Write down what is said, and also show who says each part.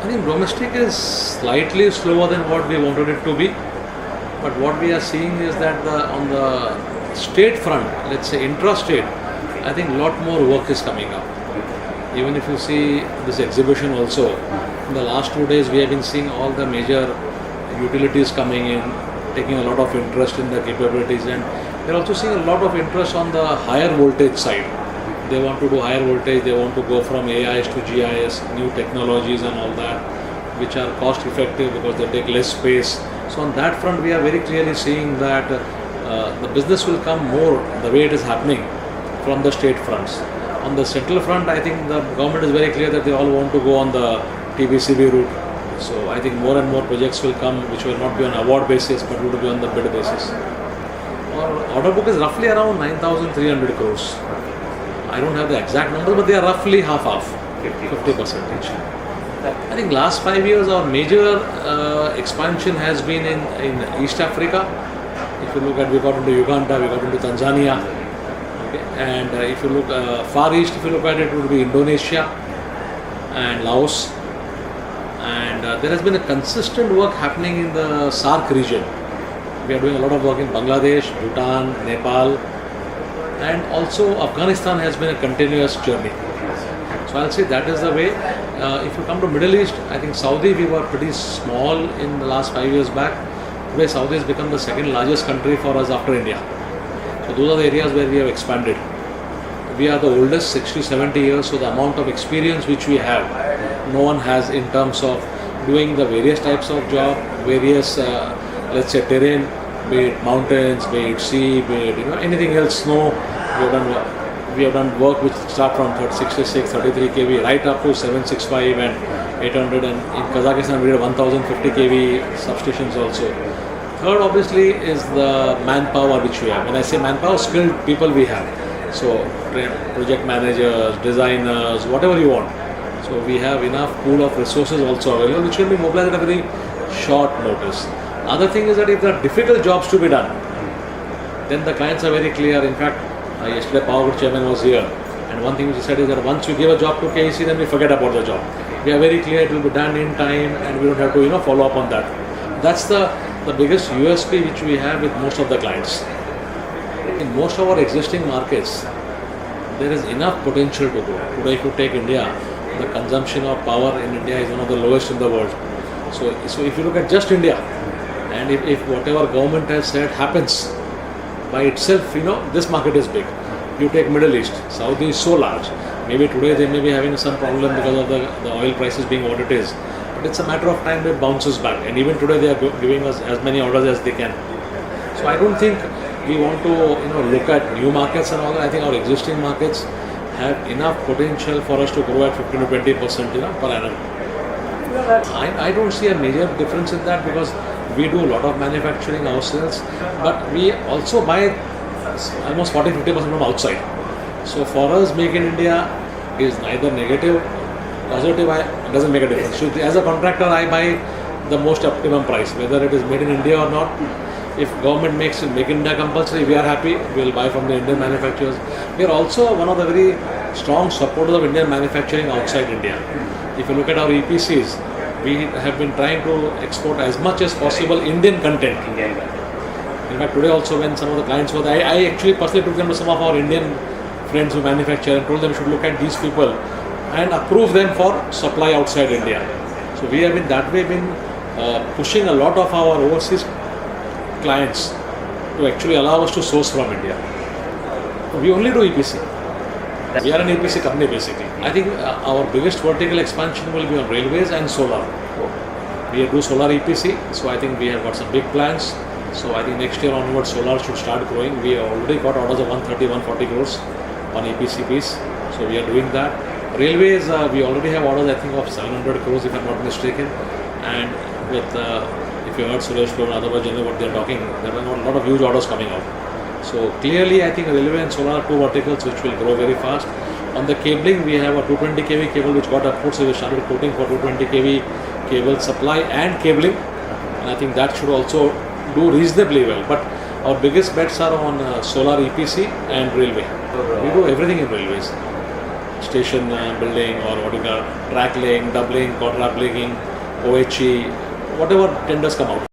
Speaker 1: I think domestic is slightly slower than what we wanted it to be, but what we are seeing is that on the state front, let's say intra-state, I think a lot more work is coming up. Even if you see this exhibition also, in the last 2 days we have been seeing all the major utilities coming in, taking a lot of interest in the capabilities, and we are also seeing a lot of interest on the higher voltage side. They want to do higher voltage, they want to go from AIS to GIS, new technologies and all that, which are cost effective because they take less space. So on that front we are very clearly seeing that the business will come more the way it is happening from the state fronts. On the central front, I think the government is very clear that they all want to go on the TBCB route. So I think more and more projects will come which will not be on award basis but will be on the bid basis. Our order book is roughly around 9,300 crores. I don't have the exact numbers, but they are roughly half-half, 50%. I think last 5 years our major expansion has been in East Africa. If you look at, we got into Uganda, we got into Tanzania. Okay. And if you look Far East, if you look at it, it would be Indonesia and Laos. And there has been a consistent work happening in the SAARC region. We are doing a lot of work in Bangladesh, Bhutan, Nepal, and also Afghanistan has been a continuous journey. So I'll say that is the way. If you come to Middle East, I think Saudi, we were pretty small in the last 5 years back. Today Saudi has become the second largest country for us after India. So those are the areas where we have expanded. We are the oldest, 60, 70 years, so the amount of experience which we have, no one has in terms of doing the various types of job, various, let's say terrain, be it mountains, be it sea, be it anything else, snow. We have done work which start from 66, 33 kV right up to 765 and 800, and in Kazakhstan we did 1050 kV substations also. Third obviously is the manpower which we have. When I say manpower, skilled people we have. So project managers, designers, whatever you want. So we have enough pool of resources also available which can be mobilized at a very short notice. Other thing is that if there are difficult jobs to be done, then the clients are very clear. In fact, yesterday Power Grid chairman was here, and one thing which he said is that once we give a job to KEC, then we forget about the job. We are very clear it will be done in time, and we don't have to follow up on that. That's the biggest USP which we have with most of the clients. In most of our existing markets, there is enough potential to grow. Today, if you take India, the consumption of power in India is one of the lowest in the world. So if you look at just India, and if whatever government has said happens by itself, this market is big. You take Middle East, Saudi is so large. Maybe today they may be having some problem because of the oil prices being what it is. But it's a matter of time it bounces back. And even today they are giving us as many orders as they can. So I don't think we want to look at new markets and all that. I think our existing markets have enough potential for us to grow at 15 to 20% per annum. I don't see a major difference in that because we do a lot of manufacturing ourselves, but we also buy almost 40-50% from outside. So for us, Make in India is neither negative, positive, it doesn't make a difference. So as a contractor, I buy the most optimum price, whether it is made in India or not. If government makes Make in India compulsory, we are happy, we will buy from the Indian manufacturers. We are also one of the very strong supporters of Indian manufacturing outside India. If you look at our EPCs, we have been trying to export as much as possible Indian content. In fact, today also when some of the clients were there, I actually personally took them to some of our Indian friends who manufacture and told them you should look at these people and approve them for supply outside India. So we have been that way pushing a lot of our overseas clients to actually allow us to source from India. We only do EPC. We are an EPC company basically. I think our biggest vertical expansion will be on railways and solar. We do solar EPC, so I think we have got some big plans. So I think next year onwards solar should start growing. We have already got orders of 130-140 crores on EPC piece. So we are doing that. Railways, we already have orders I think of 700 crores if I am not mistaken. And with, if you heard Suresh Prabhu and otherwise generally what they are talking, there are a lot of huge orders coming out. So clearly I think railway and solar are two verticals which will grow very fast. On the cabling, we have a 220 kV cable which got approved, so we started quoting for 220 kV cable supply and cabling. And I think that should also do reasonably well. But our biggest bets are on solar EPC and railway. We do everything in railways. station building or what you got, track laying, doubling, quadrupling, OHE, whatever tenders come out.